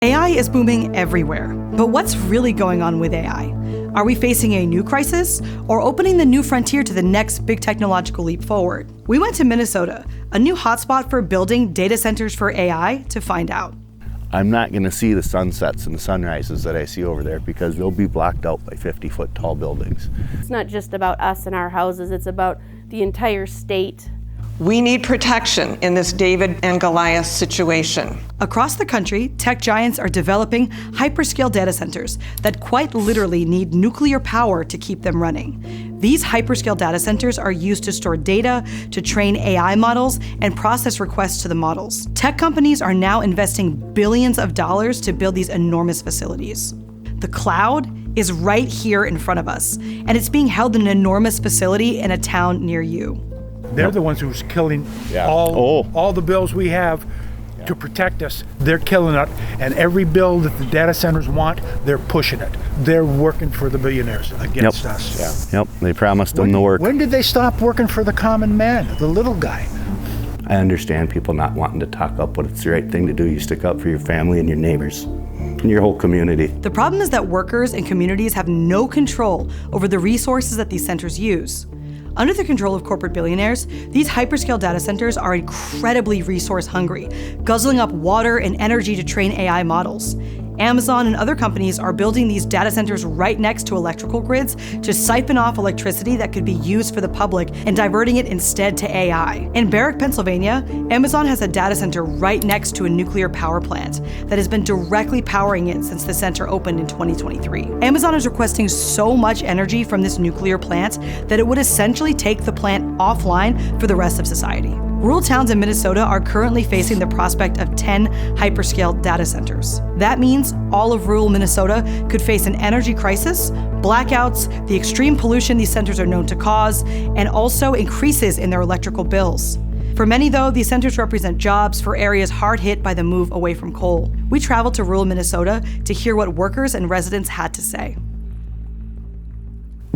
AI is booming everywhere. But what's really going on with AI? Are we facing a new crisis or opening the new frontier to the next big technological leap forward? We went to Minnesota, a new hotspot for building data centers for AI, to find out. I'm not going to see the sunsets and the sunrises that I see over there because they'll be blocked out by 50-foot tall buildings. It's not just about us and our houses, it's about the entire state. We need protection in this David and Goliath situation. Across the country, tech giants are developing hyperscale data centers that quite literally need nuclear power to keep them running. These hyperscale data centers are used to store data, to train AI models, and process requests to the models. Tech companies are now investing billions of dollars to build these enormous facilities. The cloud is right here in front of us, and it's being held in an enormous facility in a town near you. They're the ones who's killing all the bills we have to protect us. They're killing it, and every bill that the data centers want, they're pushing it. They're working for the billionaires against us. Yep, they promised them the work. When did they stop working for the common man, the little guy? I understand people not wanting to talk up, but it's the right thing to do. You stick up for your family and your neighbors and your whole community. The problem is that workers and communities have no control over the resources that these centers use. Under the control of corporate billionaires, these hyperscale data centers are incredibly resource hungry, guzzling up water and energy to train AI models. Amazon and other companies are building these data centers right next to electrical grids to siphon off electricity that could be used for the public and diverting it instead to AI. In Barrack, Pennsylvania, Amazon has a data center right next to a nuclear power plant that has been directly powering it since the center opened in 2023. Amazon is requesting so much energy from this nuclear plant that it would essentially take the plant offline for the rest of society. Rural towns in Minnesota are currently facing the prospect of 10 hyperscale data centers. That means all of rural Minnesota could face an energy crisis, blackouts, the extreme pollution these centers are known to cause, and also increases in their electrical bills. For many, though, these centers represent jobs for areas hard hit by the move away from coal. We traveled to rural Minnesota to hear what workers and residents had to say.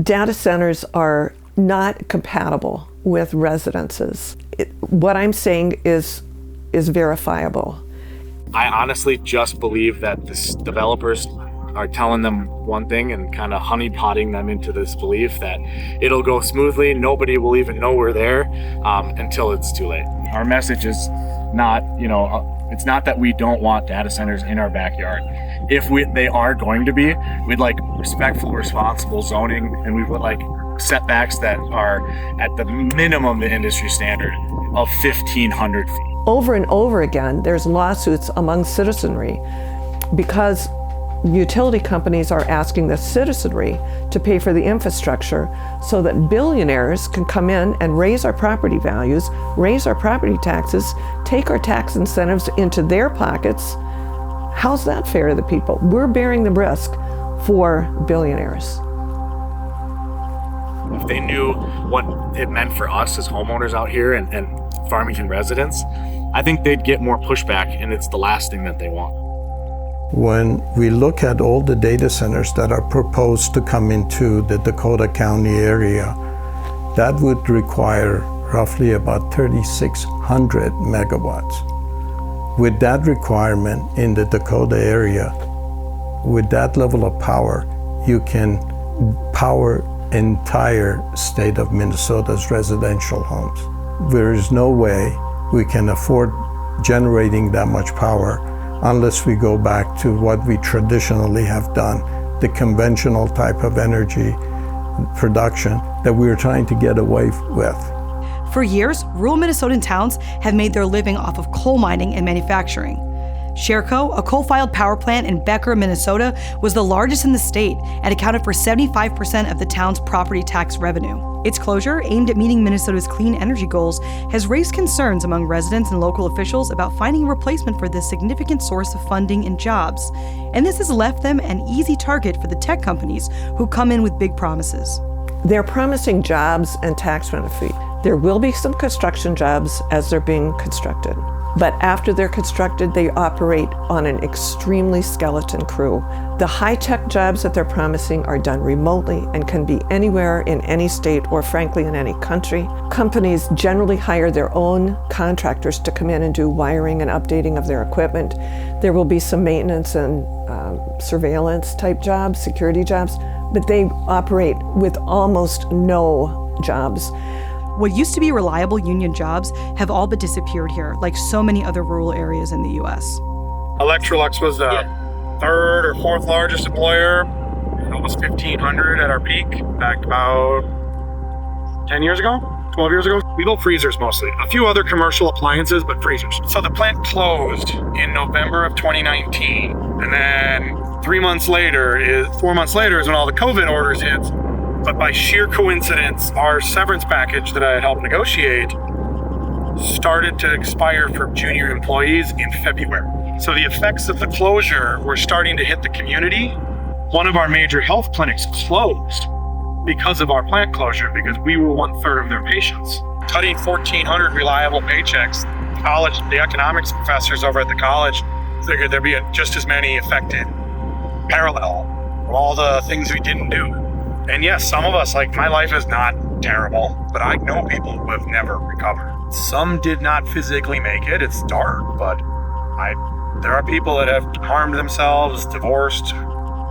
Data centers are not compatible with residences. What I'm saying is verifiable. I honestly just believe that the developers are telling them one thing and kind of honeypotting them into this belief that it'll go smoothly, nobody will even know we're there until it's too late. Our message is not, it's not that we don't want data centers in our backyard. If they are going to be, we'd like respectful, responsible zoning, and we would like setbacks that are at the minimum the industry standard of 1,500 feet. Over and over again, there's lawsuits among citizenry because utility companies are asking the citizenry to pay for the infrastructure so that billionaires can come in and raise our property values, raise our property taxes, take our tax incentives into their pockets. How's that fair to the people? We're bearing the risk for billionaires. If they knew what it meant for us as homeowners out here and Farmington residents, I think they'd get more pushback, and it's the last thing that they want. When we look at all the data centers that are proposed to come into the Dakota County area, that would require roughly about 3,600 megawatts. With that requirement in the Dakota area, with that level of power, you can power entire state of Minnesota's residential homes. There is no way we can afford generating that much power unless we go back to what we traditionally have done, the conventional type of energy production that we're trying to get away with. For years, rural Minnesotan towns have made their living off of coal mining and manufacturing. Sherco, a coal-fired power plant in Becker, Minnesota, was the largest in the state and accounted for 75% of the town's property tax revenue. Its closure, aimed at meeting Minnesota's clean energy goals, has raised concerns among residents and local officials about finding a replacement for this significant source of funding and jobs. And this has left them an easy target for the tech companies who come in with big promises. They're promising jobs and tax benefit. There will be some construction jobs as they're being constructed. But after they're constructed, they operate on an extremely skeleton crew. The high-tech jobs that they're promising are done remotely and can be anywhere in any state or frankly in any country. Companies generally hire their own contractors to come in and do wiring and updating of their equipment. There will be some maintenance and surveillance type jobs, security jobs, but they operate with almost no jobs. What used to be reliable union jobs have all but disappeared here, like so many other rural areas in the US. Electrolux was the third or fourth largest employer. It was 1,500 at our peak back about 10 years ago, 12 years ago. We built freezers mostly. A few other commercial appliances, but freezers. So the plant closed in November of 2019. And then 4 months later is when all the COVID orders hit. But by sheer coincidence, our severance package that I had helped negotiate started to expire for junior employees in February. So the effects of the closure were starting to hit the community. One of our major health clinics closed because of our plant closure, because we were 1/3 of their patients. Cutting 1,400 reliable paychecks, the economics professors over at the college figured there'd be just as many affected parallel of all the things we didn't do. And yes, some of us, like my life is not terrible, but I know people who have never recovered. Some did not physically make it. It's dark, but there are people that have harmed themselves, divorced,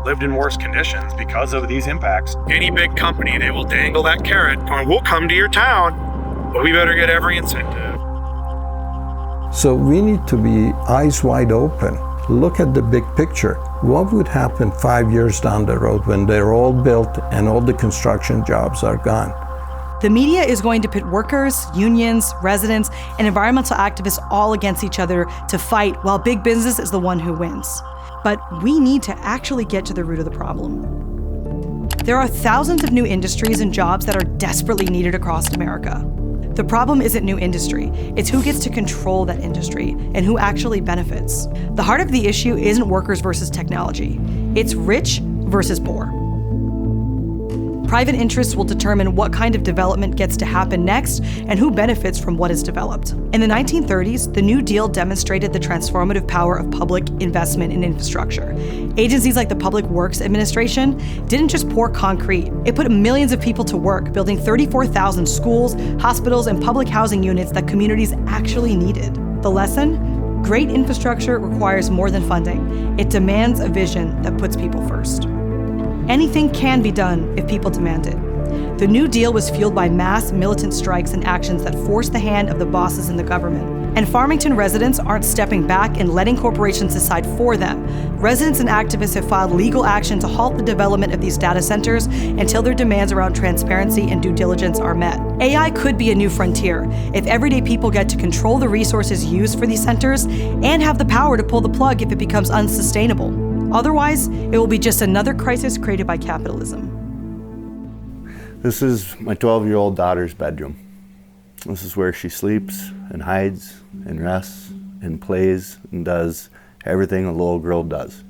lived in worse conditions because of these impacts. Any big company, they will dangle that carrot going, we'll come to your town, but we better get every incentive. So we need to be eyes wide open. Look at the big picture. What would happen 5 years down the road when they're all built and all the construction jobs are gone? The media is going to pit workers, unions, residents, and environmental activists all against each other to fight, while big business is the one who wins. But we need to actually get to the root of the problem. There are thousands of new industries and jobs that are desperately needed across America. The problem isn't new industry, it's who gets to control that industry and who actually benefits. The heart of the issue isn't workers versus technology, it's rich versus poor. Private interests will determine what kind of development gets to happen next and who benefits from what is developed. In the 1930s, the New Deal demonstrated the transformative power of public investment in infrastructure. Agencies like the Public Works Administration didn't just pour concrete, it put millions of people to work building 34,000 schools, hospitals, and public housing units that communities actually needed. The lesson? Great infrastructure requires more than funding. It demands a vision that puts people first. Anything can be done if people demand it. The New Deal was fueled by mass militant strikes and actions that forced the hand of the bosses in the government. And Farmington residents aren't stepping back and letting corporations decide for them. Residents and activists have filed legal action to halt the development of these data centers until their demands around transparency and due diligence are met. AI could be a new frontier if everyday people get to control the resources used for these centers and have the power to pull the plug if it becomes unsustainable. Otherwise, it will be just another crisis created by capitalism. This is my 12-year-old daughter's bedroom. This is where she sleeps and hides and rests and plays and does everything a little girl does.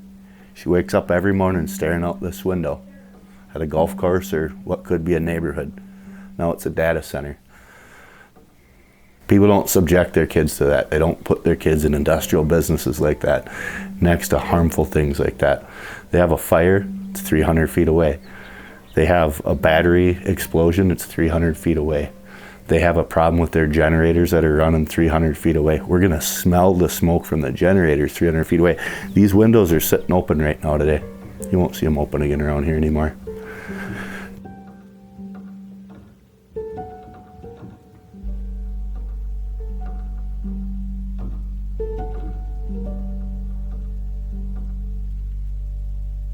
She wakes up every morning staring out this window at a golf course or what could be a neighborhood. Now it's a data center. People don't subject their kids to that. They don't put their kids in industrial businesses like that, next to harmful things like that. They have a fire, it's 300 feet away. They have a battery explosion, it's 300 feet away. They have a problem with their generators that are running 300 feet away. We're gonna smell the smoke from the generators 300 feet away. These windows are sitting open right now today. You won't see them open again around here anymore.